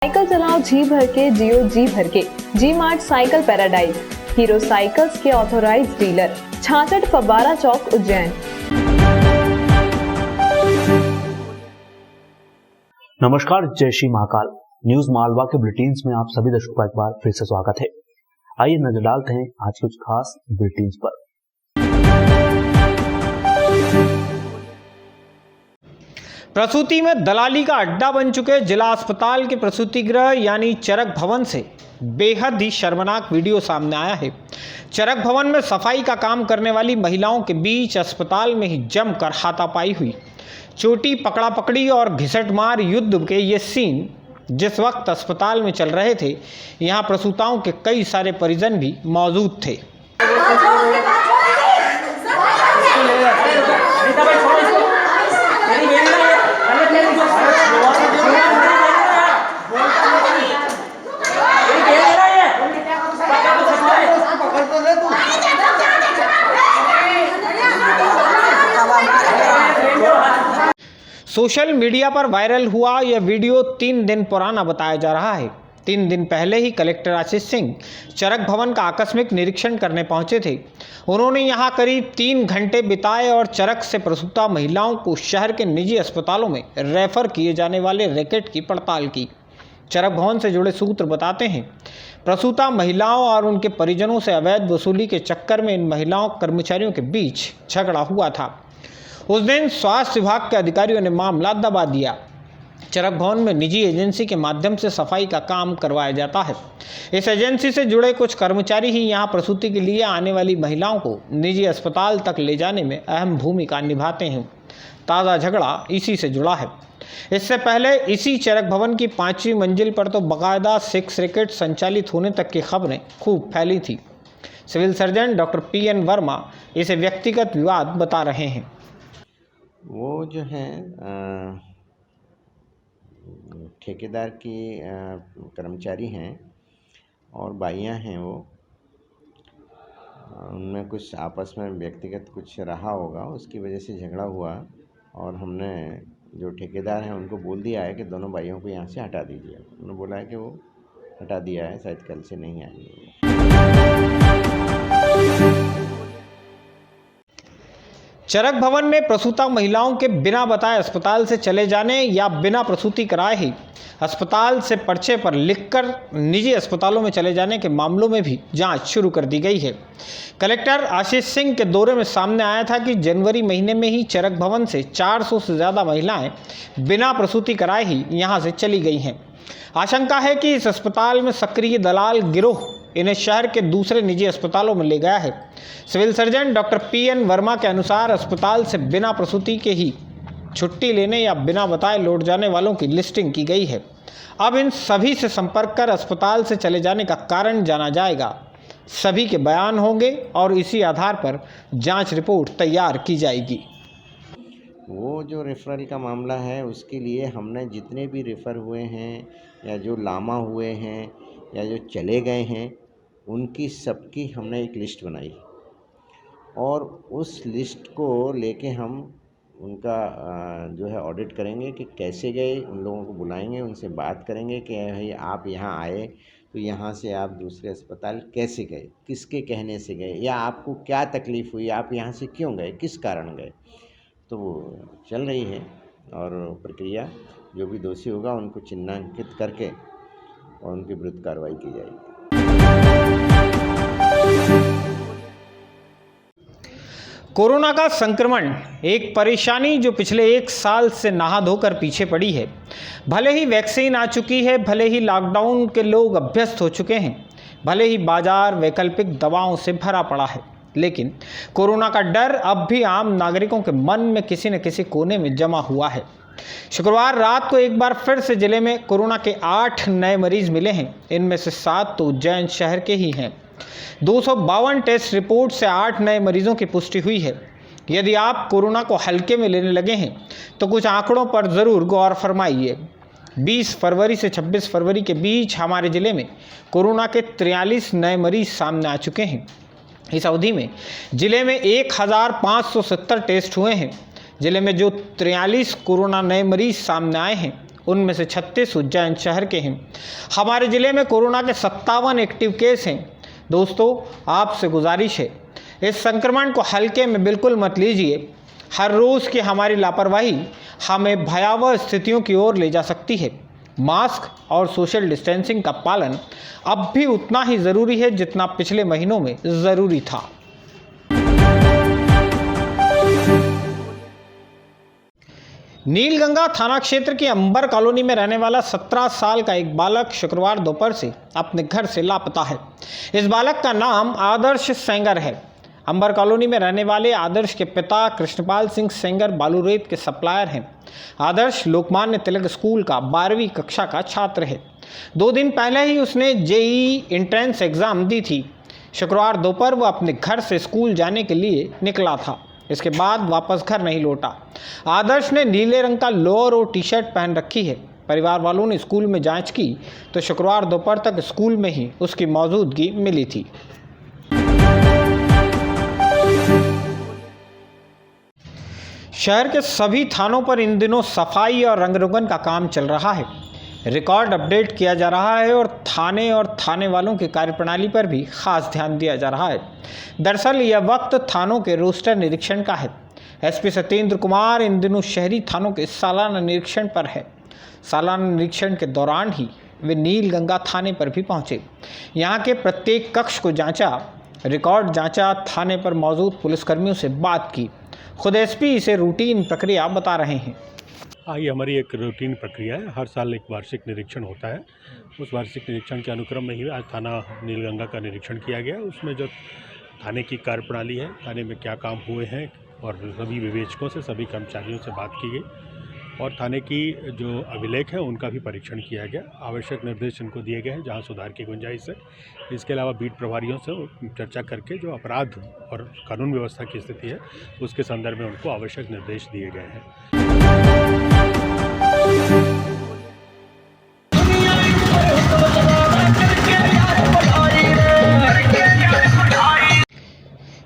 Cycle चलाओ जी भर के, जियो जी भर के। G Mart cycle paradise, Hero cycles के ऑथोराइज्ड डीलर, 66 फब्बारा चौक, उज्जैन। नमस्कार, जय श्री महाकाल। न्यूज मालवा के बुलेटिन्स में आप सभी दर्शकों का एक बार फिर से स्वागत है। आइए नजर डालते हैं आज कुछ खास बुलेटिन्स पर। प्रसूति में दलाली का अड्डा बन चुके जिला अस्पताल के प्रसूति गृह यानी चरक भवन से बेहद ही शर्मनाक वीडियो सामने आया है। चरक भवन में सफाई का काम करने वाली महिलाओं के बीच अस्पताल में ही जमकर हाथापाई हुई। चोटी पकड़ा पकड़ी और घिसटमार युद्ध के ये सीन जिस वक्त अस्पताल में चल रहे थे, यहाँ प्रसूताओं के कई सारे परिजन भी मौजूद थे। सोशल मीडिया पर वायरल हुआ यह वीडियो 3 दिन पुराना बताया जा रहा है। 3 दिन पहले ही कलेक्टर आशीष सिंह चरक भवन का आकस्मिक निरीक्षण करने पहुंचे थे। उन्होंने यहां करीब 3 घंटे बिताए और चरक से प्रसूता महिलाओं को शहर के निजी अस्पतालों में रेफर किए जाने वाले रैकेट की पड़ताल की। चरक भवन से जुड़े सूत्र बताते हैं, प्रसूता महिलाओं और उनके परिजनों से अवैध वसूली के चक्कर में इन महिलाओं कर्मचारियों के बीच झगड़ा हुआ था। उस दिन स्वास्थ्य विभाग के अधिकारियों ने मामला दबा दिया। चरक भवन में निजी एजेंसी के माध्यम से सफाई का काम करवाया जाता है। इस एजेंसी से जुड़े कुछ कर्मचारी ही यहां प्रसूति के लिए आने वाली महिलाओं को निजी अस्पताल तक ले जाने में अहम भूमिका निभाते हैं। ताज़ा झगड़ा इसी से जुड़ा है। इससे पहले इसी चरक भवन की 5वीं मंजिल पर तो बाकायदा सेक्स रैकेट संचालित होने तक की खबरें खूब फैली थी। Civil surgeon doctor PN Verma इसे व्यक्तिगत विवाद बता रहे हैं। वो जो है ठेकेदार की कर्मचारी हैं और बाइयाँ हैं। वो उनमें कुछ आपस में व्यक्तिगत कुछ रहा होगा, उसकी वजह से झगड़ा हुआ और हमने जो ठेकेदार हैं उनको बोल दिया है कि दोनों बाइयों को यहाँ से हटा दीजिए। उन्होंने बोला है कि वो हटा दिया है, शायद कल से नहीं आएंगे। चरक भवन में प्रसूता महिलाओं के बिना बताए अस्पताल से चले जाने या बिना प्रसूति कराए ही अस्पताल से पर्चे पर लिखकर निजी अस्पतालों में चले जाने के मामलों में भी जांच शुरू कर दी गई है। कलेक्टर आशीष सिंह के दौरे में सामने आया था कि जनवरी महीने में ही चरक भवन से 400 से ज़्यादा महिलाएं बिना प्रसूति कराए ही यहां से चली गई हैं। आशंका है कि इस अस्पताल में सक्रिय दलाल गिरोह इन्हें शहर के दूसरे निजी अस्पतालों में ले गया है। Civil surgeon doctor PN Verma के अनुसार अस्पताल से बिना प्रसूति के ही छुट्टी लेने या बिना बताए लौट जाने वालों की लिस्टिंग की गई है। अब इन सभी से संपर्क कर अस्पताल से चले जाने का कारण जाना जाएगा। सभी के बयान होंगे और इसी आधार पर जांच रिपोर्ट तैयार की जाएगी। वो जो रेफरल का मामला है उसके लिए हमने जितने भी रेफ़र हुए हैं या जो लामा हुए हैं या जो चले गए हैं उनकी सबकी हमने एक लिस्ट बनाई और उस लिस्ट को लेके हम उनका जो है ऑडिट करेंगे कि कैसे गए। उन लोगों को बुलाएंगे, उनसे बात करेंगे कि भाई आप यहाँ आए तो यहाँ से आप दूसरे अस्पताल कैसे गए, किसके कहने से गए, या आपको क्या तकलीफ़ हुई, आप यहाँ से क्यों गए, किस कारण गए। तो वो चल रही है और प्रक्रिया जो भी दोषी होगा उनको चिन्हांकित करके और उनके विरुद्ध कार्रवाई की जाएगी। कोरोना का संक्रमण एक परेशानी जो पिछले 1 साल से नहा धोकर पीछे पड़ी है। भले ही वैक्सीन आ चुकी है, भले ही लॉकडाउन के लोग अभ्यस्त हो चुके हैं, भले ही बाजार वैकल्पिक दवाओं से भरा पड़ा है, लेकिन कोरोना का डर अब भी आम नागरिकों के मन में किसी न किसी कोने में जमा हुआ है। शुक्रवार रात को एक बार फिर से जिले में कोरोना के 8 नए मरीज मिले हैं। इनमें से 7 तो उज्जैन शहर के ही हैं। 252 टेस्ट रिपोर्ट से 8 नए मरीजों की पुष्टि हुई है। यदि आप कोरोना को हल्के में लेने लगे हैं तो कुछ आंकड़ों पर ज़रूर गौर फरमाइए। 20 फरवरी से 26 फरवरी के बीच हमारे ज़िले में कोरोना के 43 नए मरीज सामने आ चुके हैं। इस अवधि में ज़िले में 1570 टेस्ट हुए हैं। जिले में जो 43 कोरोना नए मरीज सामने आए हैं उनमें से 36 उज्जैन शहर के हैं। हमारे ज़िले में कोरोना के 57 एक्टिव केस हैं। दोस्तों, आपसे गुजारिश है, इस संक्रमण को हल्के में बिल्कुल मत लीजिए। हर रोज़ की हमारी लापरवाही हमें भयावह स्थितियों की ओर ले जा सकती है। मास्क और सोशल डिस्टेंसिंग का पालन अब भी उतना ही ज़रूरी है जितना पिछले महीनों में ज़रूरी था। नीलगंगा थाना क्षेत्र की अंबर कॉलोनी में रहने वाला 17 साल का एक बालक शुक्रवार दोपहर से अपने घर से लापता है। इस बालक का नाम आदर्श सेंगर है। अंबर कॉलोनी में रहने वाले आदर्श के पिता कृष्णपाल सिंह सेंगर बालूरेत के सप्लायर हैं। आदर्श लोकमान्य तिलक स्कूल का 12वीं कक्षा का छात्र है। 2 दिन पहले ही उसने जेईई एंट्रेंस एग्ज़ाम दी थी। शुक्रवार दोपहर वह अपने घर से स्कूल जाने के लिए निकला था। इसके बाद वापस घर नहीं लौटा। आदर्श ने नीले रंग का लोअर और टी शर्ट पहन रखी है। परिवार वालों ने स्कूल में जांच की तो शुक्रवार दोपहर तक स्कूल में ही उसकी मौजूदगी मिली थी। शहर के सभी थानों पर इन दिनों सफाई और रंग रोगन का काम चल रहा है। रिकॉर्ड अपडेट किया जा रहा है और थाने वालों की कार्यप्रणाली पर भी खास ध्यान दिया जा रहा है। दरअसल यह वक्त थानों के रोस्टर निरीक्षण का है। एसपी सत्येंद्र कुमार इन दिनों शहरी थानों के सालाना निरीक्षण पर है। सालाना निरीक्षण के दौरान ही वे नीलगंगा थाने पर भी पहुंचे। यहाँ के प्रत्येक कक्ष को जांचा, रिकॉर्ड जांचा, थाने पर मौजूद पुलिसकर्मियों से बात की। खुद एसपी इसे रूटीन प्रक्रिया बता रहे हैं। ये हमारी एक रूटीन प्रक्रिया है। हर साल एक वार्षिक निरीक्षण होता है। उस वार्षिक निरीक्षण के अनुक्रम में ही आज थाना नीलगंगा का निरीक्षण किया गया। उसमें जो थाने की कार्यप्रणाली है, थाने में क्या काम हुए हैं और सभी विवेचकों से, सभी कर्मचारियों से बात की गई और थाने की जो अभिलेख है उनका भी परीक्षण किया गया। आवश्यक निर्देश उनको दिए गए हैं जहां सुधार की गुंजाइश है। इसके अलावा बीट प्रभारियों से चर्चा करके जो अपराध और कानून व्यवस्था की स्थिति है उसके संदर्भ में उनको आवश्यक निर्देश दिए गए हैं।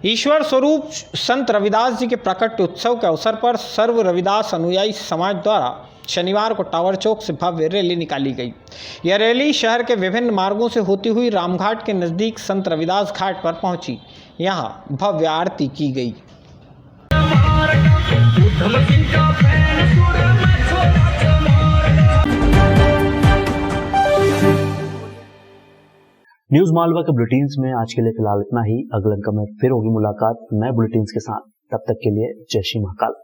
ईश्वर स्वरूप संत रविदास जी के प्रकट उत्सव के अवसर पर सर्व रविदास अनुयायी समाज द्वारा शनिवार को टावर चौक से भव्य रैली निकाली गई। यह रैली शहर के विभिन्न मार्गों से होती हुई रामघाट के नज़दीक संत रविदास घाट पर पहुंची। यहां भव्य आरती की गई। न्यूज मालवा के बुलेटिन्स में आज के लिए फिलहाल इतना ही। अगले अंक में फिर होगी मुलाकात नए बुलेटिन्स के साथ। तब तक के लिए जय श्री महाकाल।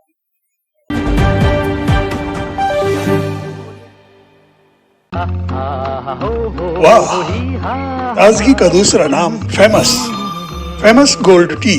वाह, ताजगी का दूसरा नाम फेमस गोल्ड टी।